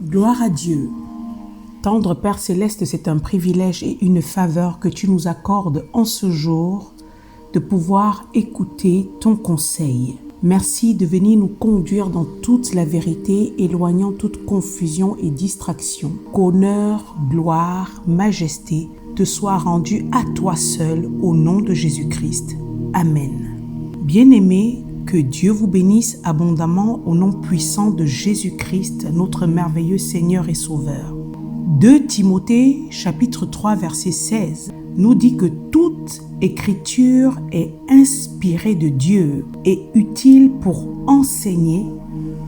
Gloire à Dieu. Tendre Père Céleste, c'est un privilège et une faveur que tu nous accordes en ce jour de pouvoir écouter ton conseil. Merci de venir nous conduire dans toute la vérité, éloignant toute confusion et distraction. Qu'honneur, gloire, majesté te soient rendus à toi seul au nom de Jésus-Christ. Amen. Bien-aimés, que Dieu vous bénisse abondamment au nom puissant de Jésus-Christ, notre merveilleux Seigneur et Sauveur. 2 Timothée, chapitre 3, verset 16, nous dit que toute écriture est inspirée de Dieu et utile pour enseigner,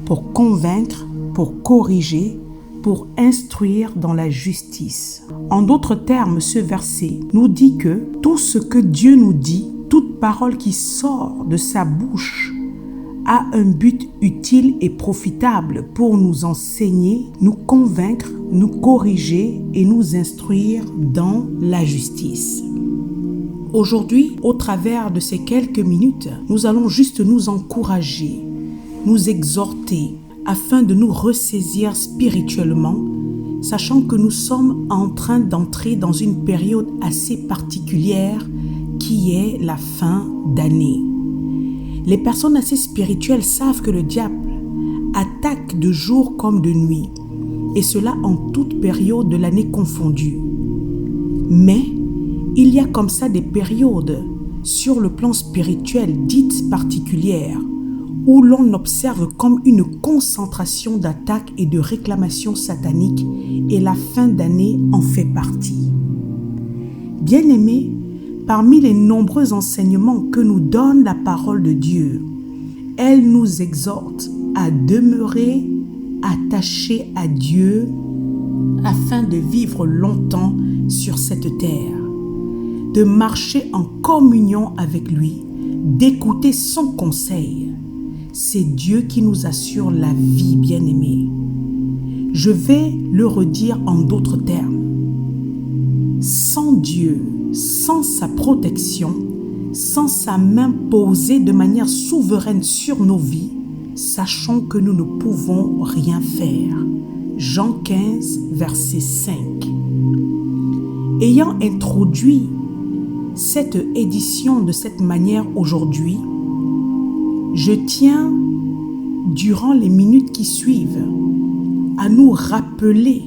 pour convaincre, pour corriger, pour instruire dans la justice. En d'autres termes, ce verset nous dit que tout ce que Dieu nous dit, toute parole qui sort de sa bouche a un but utile et profitable pour nous enseigner, nous convaincre, nous corriger et nous instruire dans la justice. Aujourd'hui, au travers de ces quelques minutes, nous allons juste nous encourager, nous exhorter afin de nous ressaisir spirituellement, sachant que nous sommes en train d'entrer dans une période assez particulière qui est la fin d'année. Les personnes assez spirituelles savent que le diable attaque de jour comme de nuit, et cela en toute période de l'année confondue. Mais il y a comme ça des périodes sur le plan spirituel dites particulières où l'on observe comme une concentration d'attaques et de réclamations sataniques, et la fin d'année en fait partie. Bien-aimés, parmi les nombreux enseignements que nous donne la parole de Dieu, elle nous exhorte à demeurer attachés à Dieu afin de vivre longtemps sur cette terre, de marcher en communion avec lui, d'écouter son conseil. C'est Dieu qui nous assure la vie, bien-aimés. Je vais le redire en d'autres termes. Sans Dieu, sans sa protection, sans sa main posée de manière souveraine sur nos vies, sachons que nous ne pouvons rien faire. Jean 15, verset 5. Ayant introduit cette édition de cette manière aujourd'hui, je tiens, durant les minutes qui suivent, à nous rappeler,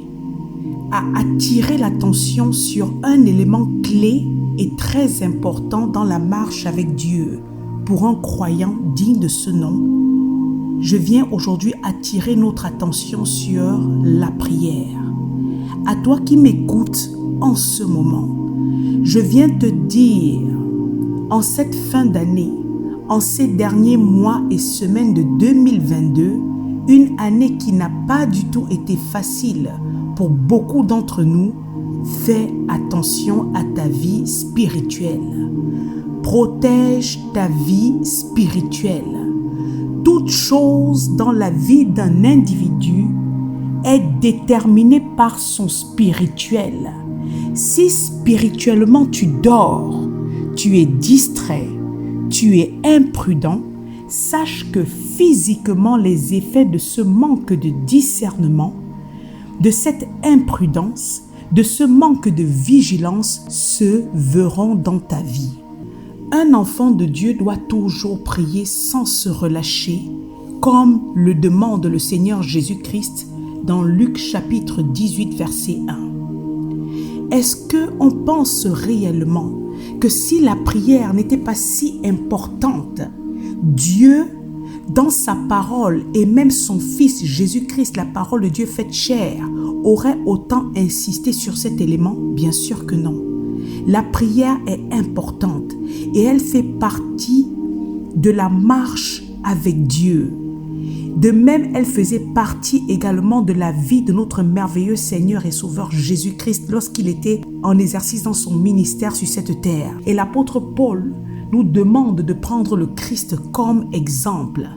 à attirer l'attention sur un élément clé et très important dans la marche avec Dieu pour un croyant digne de ce nom. Je viens aujourd'hui attirer notre attention sur la prière. À toi qui m'écoutes en ce moment, je viens te dire, en cette fin d'année, en ces derniers mois et semaines de 2022, une année qui n'a pas du tout été facile pour beaucoup d'entre nous, fais attention à ta vie spirituelle. Protège ta vie spirituelle. Toute chose dans la vie d'un individu est déterminée par son spirituel. Si spirituellement tu dors, tu es distrait, tu es imprudent, sache que physiquement les effets de ce manque de discernement, de cette imprudence, de ce manque de vigilance se verront dans ta vie. Un enfant de Dieu doit toujours prier sans se relâcher, comme le demande le Seigneur Jésus-Christ dans Luc chapitre 18, verset 1. Est-ce qu'on pense réellement que si la prière n'était pas si importante, Dieu, dans sa parole et même son Fils Jésus-Christ, la parole de Dieu faite chair, aurait autant insisté sur cet élément? Bien sûr que non. La prière est importante et elle fait partie de la marche avec Dieu. De même, elle faisait partie également de la vie de notre merveilleux Seigneur et Sauveur Jésus-Christ lorsqu'il était en exercice dans son ministère sur cette terre. Et l'apôtre Paul nous demande de prendre le Christ comme exemple.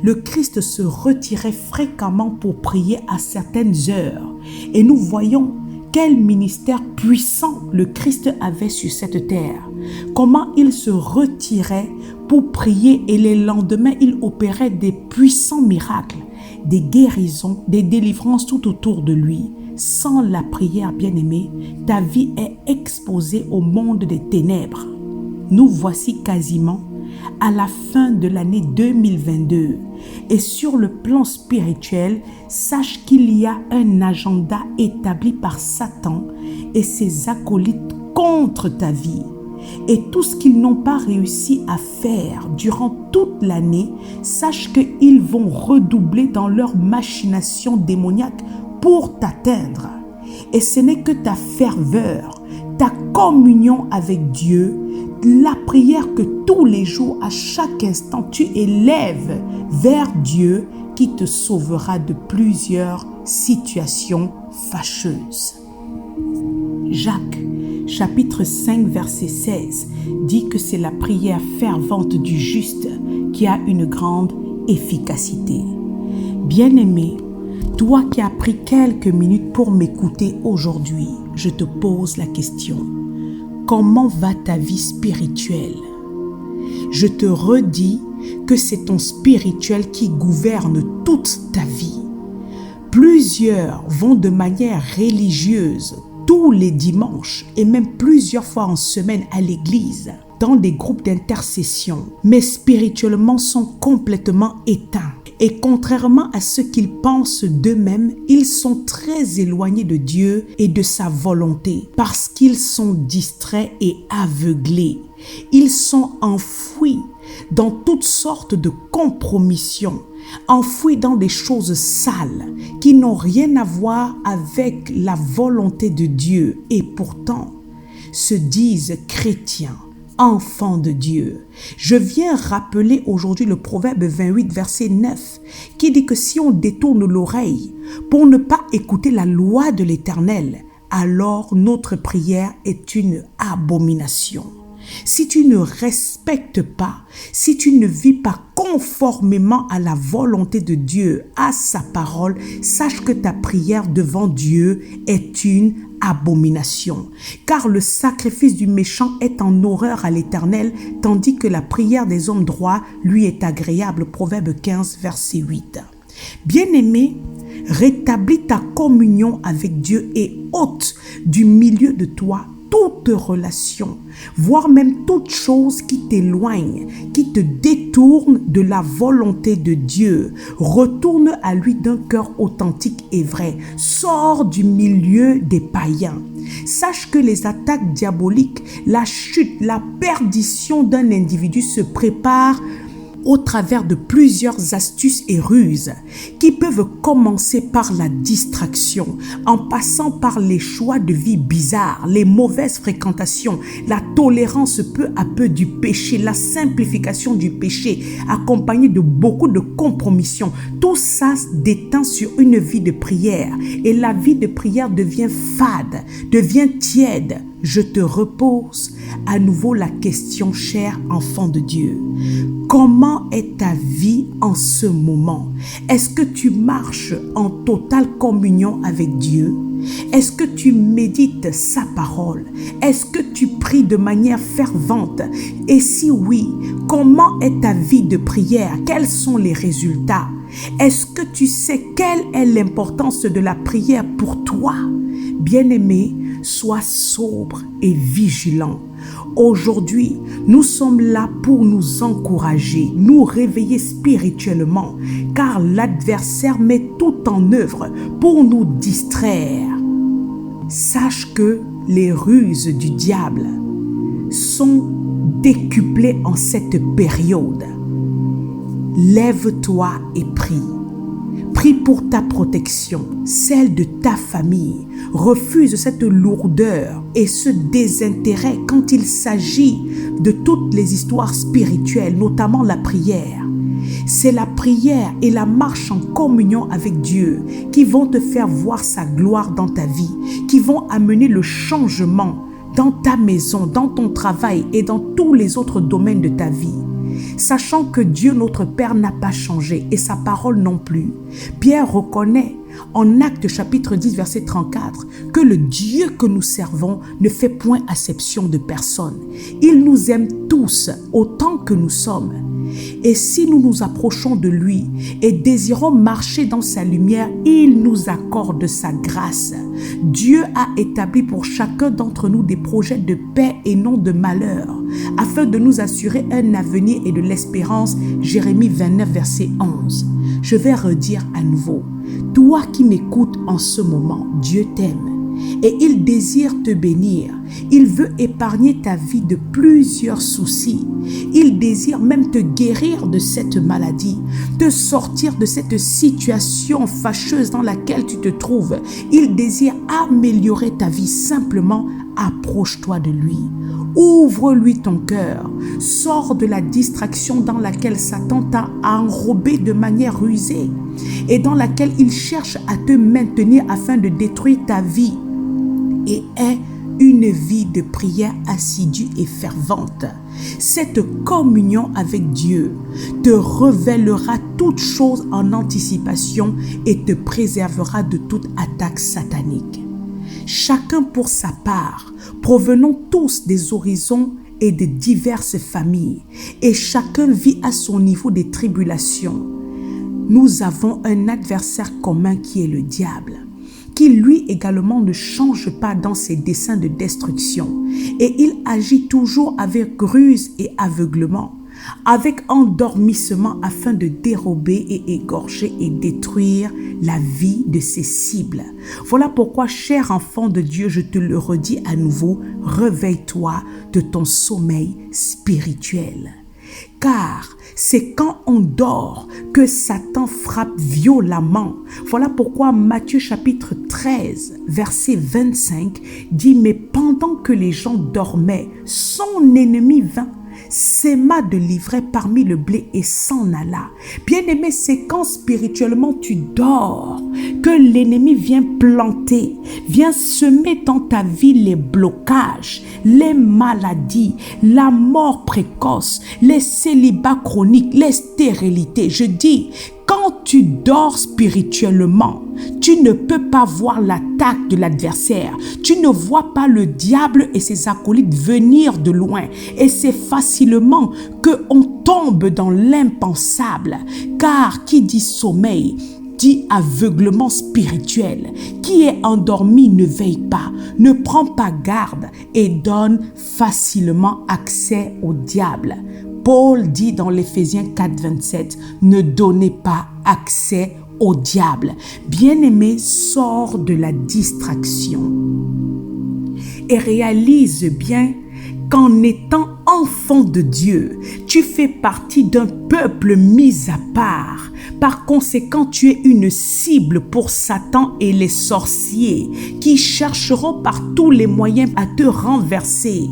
Le Christ se retirait fréquemment pour prier à certaines heures. Et nous voyons quel ministère puissant le Christ avait sur cette terre. Comment il se retirait pour prier et les lendemains, il opérait des puissants miracles. des guérisons, des délivrances tout autour de lui. Sans la prière, bien-aimé, ta vie est exposée au monde des ténèbres. Nous voici quasiment à la fin de l'année 2022. Et sur le plan spirituel, sache qu'il y a un agenda établi par Satan et ses acolytes contre ta vie. Et tout ce qu'ils n'ont pas réussi à faire durant toute l'année, sache qu'ils vont redoubler dans leur machination démoniaque pour t'atteindre. Et ce n'est que ta ferveur, ta communion avec Dieu, la prière que tous les jours, à chaque instant, tu élèves vers Dieu qui te sauvera de plusieurs situations fâcheuses. Jacques, chapitre 5, verset 16, dit que c'est la prière fervente du juste qui a une grande efficacité. Bien-aimé, toi qui as pris quelques minutes pour m'écouter aujourd'hui, je te pose la question. Comment va ta vie spirituelle? Je te redis que c'est ton spirituel qui gouverne toute ta vie. Plusieurs vont de manière religieuse tous les dimanches et même plusieurs fois en semaine à l'église, dans des groupes d'intercession, mais spirituellement sont complètement éteints. Et contrairement à ce qu'ils pensent d'eux-mêmes, ils sont très éloignés de Dieu et de sa volonté parce qu'ils sont distraits et aveuglés. Ils sont enfouis dans toutes sortes de compromissions, enfouis dans des choses sales qui n'ont rien à voir avec la volonté de Dieu et pourtant se disent chrétiens, enfants de Dieu. Je viens rappeler aujourd'hui le proverbe 28 verset 9 qui dit que si on détourne l'oreille pour ne pas écouter la loi de l'Éternel, alors notre prière est une abomination. Si tu ne respectes pas, si tu ne vis pas conformément à la volonté de Dieu, à sa parole, sache que ta prière devant Dieu est une abomination. Car le sacrifice du méchant est en horreur à l'Éternel, tandis que la prière des hommes droits lui est agréable. Proverbe 15, verset 8. Bien-aimé, rétablis ta communion avec Dieu et ôte du milieu de toi toute relation, voire même toute chose qui t'éloigne, qui te détourne de la volonté de Dieu. Retourne à lui d'un cœur authentique et vrai. Sors du milieu des païens. Sache que les attaques diaboliques, la chute, la perdition d'un individu se préparent au travers de plusieurs astuces et ruses qui peuvent commencer par la distraction, en passant par les choix de vie bizarres, les mauvaises fréquentations, la tolérance peu à peu du péché, la simplification du péché, accompagnée de beaucoup de compromissions. Tout ça déteint sur une vie de prière et la vie de prière devient fade, devient tiède. Je te repose à nouveau la question, cher enfant de Dieu. Comment est ta vie en ce moment? Est-ce que tu marches en totale communion avec Dieu? Est-ce que tu médites sa parole? Est-ce que tu pries de manière fervente? Et si oui, comment est ta vie de prière? Quels sont les résultats? Est-ce que tu sais quelle est l'importance de la prière pour toi? Bien-aimé, sois sobre et vigilant. Aujourd'hui, nous sommes là pour nous encourager, nous réveiller spirituellement, car l'adversaire met tout en œuvre pour nous distraire. Sache que les ruses du diable sont décuplées en cette période. Lève-toi et prie. Prie pour ta protection, celle de ta famille. Refuse cette lourdeur et ce désintérêt quand il s'agit de toutes les histoires spirituelles, notamment la prière. C'est la prière et la marche en communion avec Dieu qui vont te faire voir sa gloire dans ta vie, qui vont amener le changement dans ta maison, dans ton travail et dans tous les autres domaines de ta vie. Sachant que Dieu notre Père n'a pas changé et sa parole non plus. Pierre reconnaît en Actes chapitre 10 verset 34 que le Dieu que nous servons ne fait point acception de personne. Il nous aime tous autant que nous sommes. Et si nous nous approchons de lui et désirons marcher dans sa lumière, il nous accorde sa grâce. Dieu a établi pour chacun d'entre nous des projets de paix et non de malheur, afin de nous assurer un avenir et de l'espérance. Jérémie 29, verset 11. Je vais redire à nouveau. Toi qui m'écoutes en ce moment, Dieu t'aime et il désire te bénir. Il veut épargner ta vie de plusieurs soucis. Il désire même te guérir de cette maladie, te sortir de cette situation fâcheuse dans laquelle tu te trouves. Il désire améliorer ta vie. Simplement, approche-toi de lui. Ouvre-lui ton cœur. Sors de la distraction dans laquelle Satan t'a enrobé de manière rusée et dans laquelle il cherche à te maintenir afin de détruire ta vie. Et aie une vie de prière assidue et fervente. Cette communion avec Dieu te révélera toutes choses en anticipation et te préservera de toute attaque satanique. Chacun pour sa part, provenons tous des horizons et de diverses familles, et chacun vit à son niveau des tribulations. Nous avons un adversaire commun qui est le diable, qui lui également ne change pas dans ses desseins de destruction, et il agit toujours avec ruse et aveuglement, avec endormissement afin de dérober et égorger et détruire la vie de ses cibles. Voilà pourquoi, cher enfant de Dieu, je te le redis à nouveau, réveille-toi de ton sommeil spirituel. Car c'est quand on dort que Satan frappe violemment. Voilà pourquoi Matthieu chapitre 13, verset 25 dit « Mais pendant que les gens dormaient, son ennemi vint, sema de l'ivraie parmi le blé et s'en alla. » Bien-aimé, c'est quand spirituellement tu dors que l'ennemi vient planter, vient semer dans ta vie les blocages, les maladies, la mort précoce, les célibats chroniques, les stérilités. Je dis, quand tu dors spirituellement, tu ne peux pas voir l'attaque de l'adversaire. Tu ne vois pas le diable et ses acolytes venir de loin. Et c'est facilement qu'on tombe dans l'impensable. Car qui dit sommeil, dit aveuglement spirituel. Qui est endormi ne veille pas, ne prend pas garde et donne facilement accès au diable. Paul dit dans l'Éphésiens 4, 27, ne donnez pas accès au diable. Bien-aimé, sors de la distraction et réalise bien qu'en étant enfant de Dieu, tu fais partie d'un peuple mis à part. Par conséquent, tu es une cible pour Satan et les sorciers qui chercheront par tous les moyens à te renverser.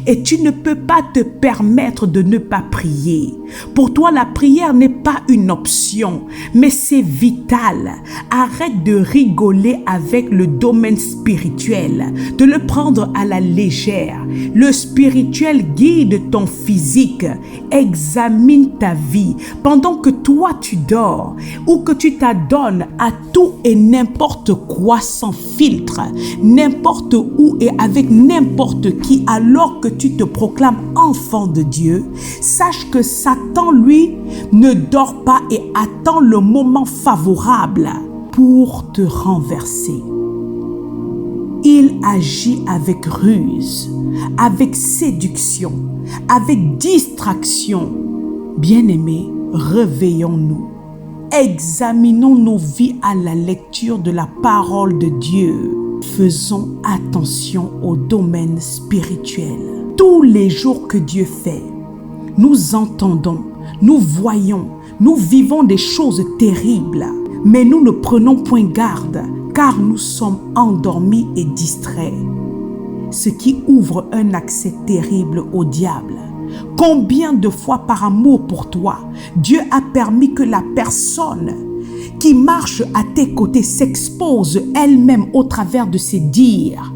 Et tu ne peux pas te permettre de ne pas prier. Pour toi, la prière n'est pas une option, mais c'est vital. Arrête de rigoler avec le domaine spirituel, de le prendre à la légère. Le spirituel guide ton physique. Examine ta vie pendant que toi tu dors ou que tu t'adonnes à tout et n'importe quoi sans filtre, n'importe où et avec n'importe qui, alors que tu te proclames enfant de Dieu. Sache que Satan, lui, ne dort pas et attend le moment favorable pour te renverser. Il agit avec ruse, avec séduction, avec distraction. Bien-aimés, réveillons-nous. Examinons nos vies à la lecture de la parole de Dieu. Faisons attention au domaine spirituel. Tous les jours que Dieu fait, nous entendons, nous voyons, nous vivons des choses terribles, mais nous ne prenons point garde, car nous sommes endormis et distraits, ce qui ouvre un accès terrible au diable. Combien de fois par amour pour toi, Dieu a permis que la personne qui marche à tes côtés s'expose elle-même au travers de ses dires.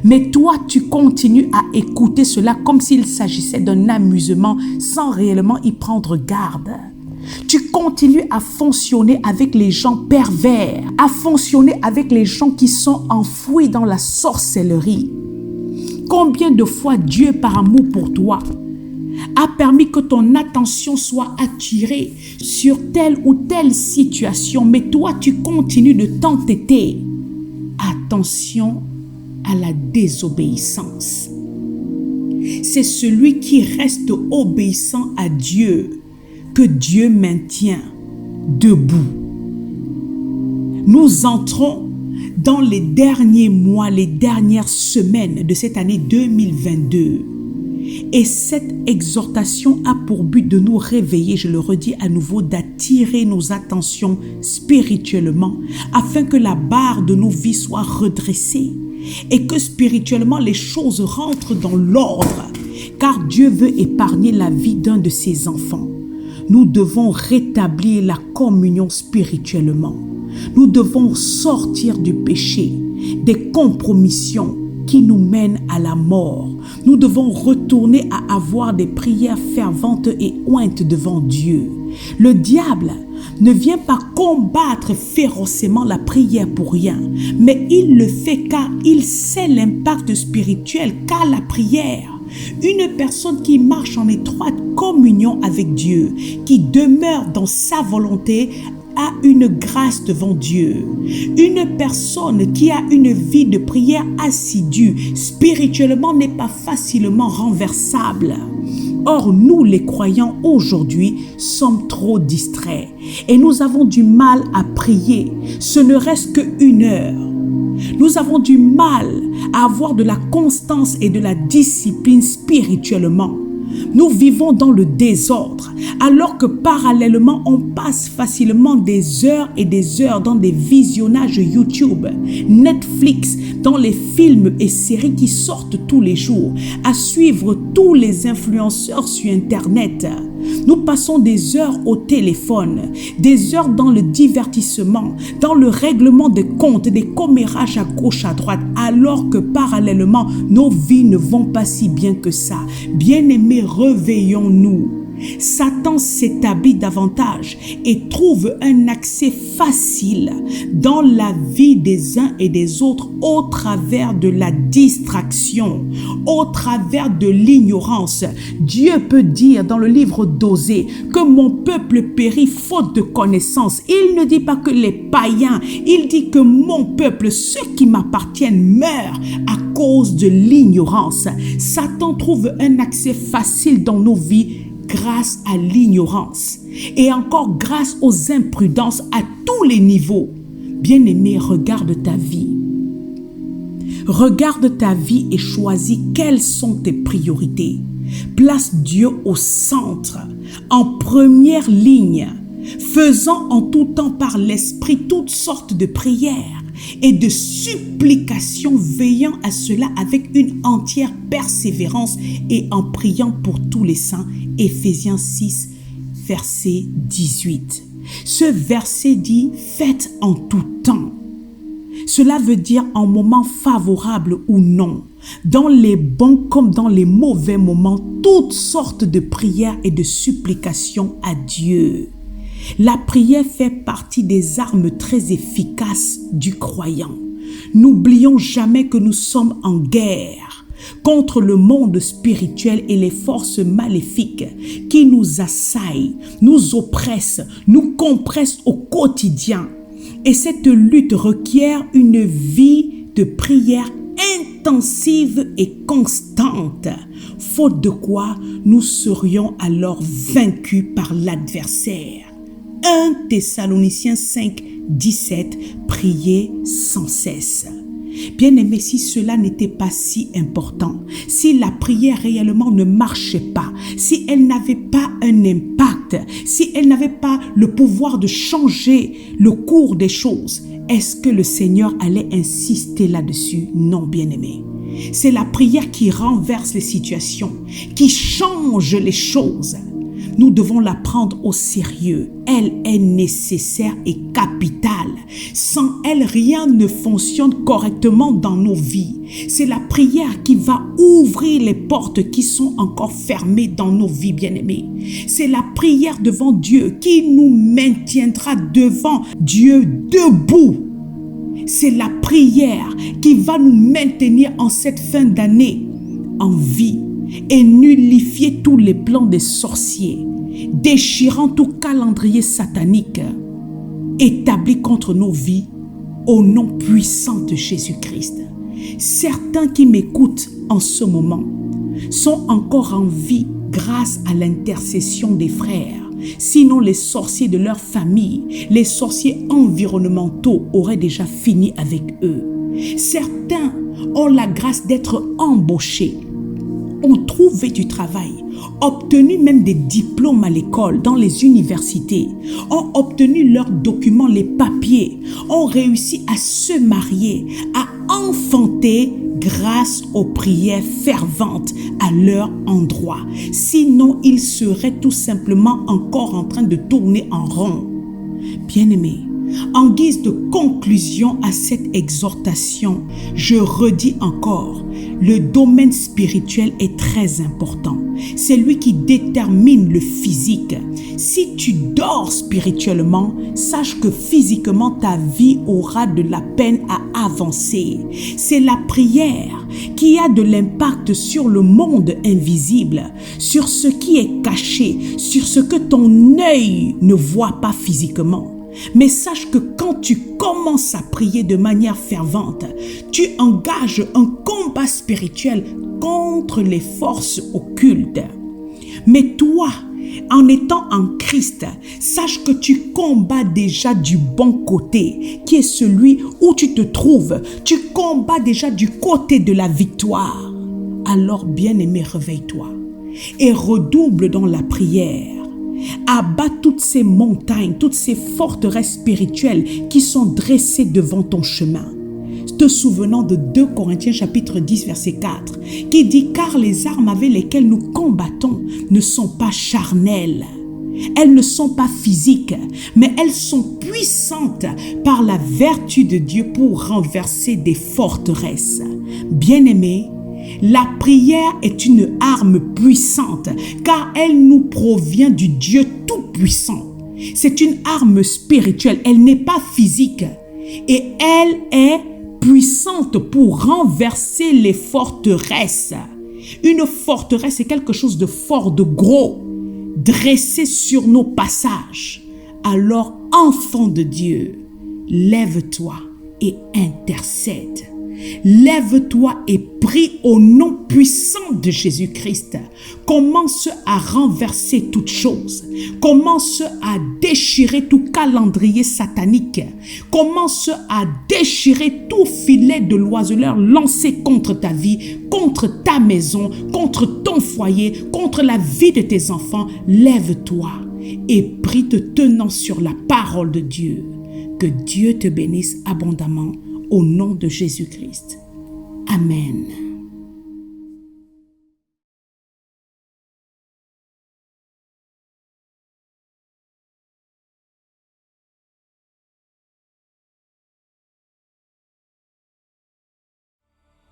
Mais toi, tu continues à écouter cela comme s'il s'agissait d'un amusement sans réellement y prendre garde. Tu continues à fonctionner avec les gens pervers, à fonctionner avec les gens qui sont enfouis dans la sorcellerie. Combien de fois Dieu, par amour pour toi, a permis que ton attention soit attirée sur telle ou telle situation, mais toi, tu continues de t'entêter. Attention à la désobéissance. C'est celui qui reste obéissant à Dieu que Dieu maintient debout. Nous entrons dans les derniers mois, les dernières semaines de cette année 2022. Et cette exhortation a pour but de nous réveiller, je le redis à nouveau, d'attirer nos attentions spirituellement afin que la barre de nos vies soit redressée et que spirituellement les choses rentrent dans l'ordre, car Dieu veut épargner la vie d'un de ses enfants. Nous devons rétablir la communion spirituellement. Nous devons sortir du péché, des compromissions qui nous mènent à la mort. Nous devons retourner à avoir des prières ferventes et ointes devant Dieu. Le diable ne vient pas combattre férocement la prière pour rien, mais il le fait car il sait l'impact spirituel qu'a la prière. Une personne qui marche en étroite communion avec Dieu, qui demeure dans sa volonté, a une grâce devant Dieu. Une personne qui a une vie de prière assidue, spirituellement n'est pas facilement renversable. Or, nous les croyants aujourd'hui sommes trop distraits et nous avons du mal à prier, ce ne reste qu'une heure. Nous avons du mal à avoir de la constance et de la discipline spirituellement. Nous vivons dans le désordre, alors que parallèlement, on passe facilement des heures et des heures dans des visionnages YouTube, Netflix, dans les films et séries qui sortent tous les jours, à suivre tous les influenceurs sur Internet. Nous passons des heures au téléphone, des heures dans le divertissement, dans le règlement des comptes, des commérages à gauche, à droite, alors que parallèlement, nos vies ne vont pas si bien que ça. Bien-aimés, réveillons-nous. Satan s'établit davantage et trouve un accès facile dans la vie des uns et des autres au travers de la distraction, au travers de l'ignorance. Dieu peut dire dans le livre d'Osée que mon peuple périt faute de connaissance. Il ne dit pas que les païens, il dit que mon peuple, ceux qui m'appartiennent, meurent à cause de l'ignorance. Satan trouve un accès facile dans nos vies grâce à l'ignorance et encore grâce aux imprudences à tous les niveaux. Bien-aimé, regarde ta vie. Regarde ta vie et choisis quelles sont tes priorités. Place Dieu au centre, en première ligne, faisant en tout temps par l'Esprit toutes sortes de prières et de supplications, veillant à cela avec une entière persévérance et en priant pour tous les saints. Éphésiens 6, verset 18. Ce verset dit « Faites en tout temps ». Cela veut dire en moments favorables ou non, dans les bons comme dans les mauvais moments, toutes sortes de prières et de supplications à Dieu. La prière fait partie des armes très efficaces du croyant. N'oublions jamais que nous sommes en guerre contre le monde spirituel et les forces maléfiques qui nous assaillent, nous oppressent, nous compressent au quotidien. Et cette lutte requiert une vie de prière intensive et constante, faute de quoi nous serions alors vaincus par l'adversaire. 1 Thessaloniciens 5, 17, priez sans cesse. Bien-aimés, si cela n'était pas si important, si la prière réellement ne marchait pas, si elle n'avait pas un impact, si elle n'avait pas le pouvoir de changer le cours des choses, est-ce que le Seigneur allait insister là-dessus? Non, bien-aimés. C'est la prière qui renverse les situations, qui change les choses. Nous devons la prendre au sérieux. Elle est nécessaire et capitale. Sans elle, rien ne fonctionne correctement dans nos vies. C'est la prière qui va ouvrir les portes qui sont encore fermées dans nos vies, bien-aimés. C'est la prière devant Dieu qui nous maintiendra devant Dieu debout. C'est la prière qui va nous maintenir en cette fin d'année en vie et nullifier tous les plans des sorciers, déchirant tout calendrier satanique établi contre nos vies au nom puissant de Jésus-Christ. Certains qui m'écoutent en ce moment sont encore en vie grâce à l'intercession des frères. Sinon, les sorciers de leur famille, les sorciers environnementaux auraient déjà fini avec eux. Certains ont la grâce d'être embauchés, ont trouvé du travail, obtenu même des diplômes à l'école, dans les universités, ont obtenu leurs documents, les papiers, ont réussi à se marier, à enfanter grâce aux prières ferventes à leur endroit. Sinon, ils seraient tout simplement encore en train de tourner en rond. Bien-aimés, en guise de conclusion à cette exhortation, je redis encore, le domaine spirituel est très important. C'est lui qui détermine le physique. Si tu dors spirituellement, sache que physiquement ta vie aura de la peine à avancer. C'est la prière qui a de l'impact sur le monde invisible, sur ce qui est caché, sur ce que ton œil ne voit pas physiquement. Mais sache que quand tu commences à prier de manière fervente, tu engages un combat spirituel contre les forces occultes. Mais toi, en étant en Christ, sache que tu combats déjà du bon côté, qui est celui où tu te trouves. Tu combats déjà du côté de la victoire. Alors, bien-aimé, réveille-toi et redouble dans la prière. Abat toutes ces montagnes, toutes ces forteresses spirituelles qui sont dressées devant ton chemin. Te souvenant de 2 Corinthiens chapitre 10 verset 4 qui dit « Car les armes avec lesquelles nous combattons ne sont pas charnelles. Elles ne sont pas physiques, mais elles sont puissantes par la vertu de Dieu pour renverser des forteresses. » Bien-aimés, la prière est une arme puissante car elle nous provient du Dieu Tout-Puissant. C'est une arme spirituelle, elle n'est pas physique et elle est puissante pour renverser les forteresses. Une forteresse est quelque chose de fort, de gros, dressé sur nos passages. Alors, enfant de Dieu, lève-toi et intercède. Lève-toi et prie au nom puissant de Jésus-Christ. Commence à renverser toutes choses. Commence à déchirer tout calendrier satanique. Commence à déchirer tout filet de l'oiseleur lancé contre ta vie, contre ta maison, contre ton foyer, contre la vie de tes enfants. Lève-toi et prie te tenant sur la parole de Dieu. Que Dieu te bénisse abondamment. Au nom de Jésus-Christ. Amen.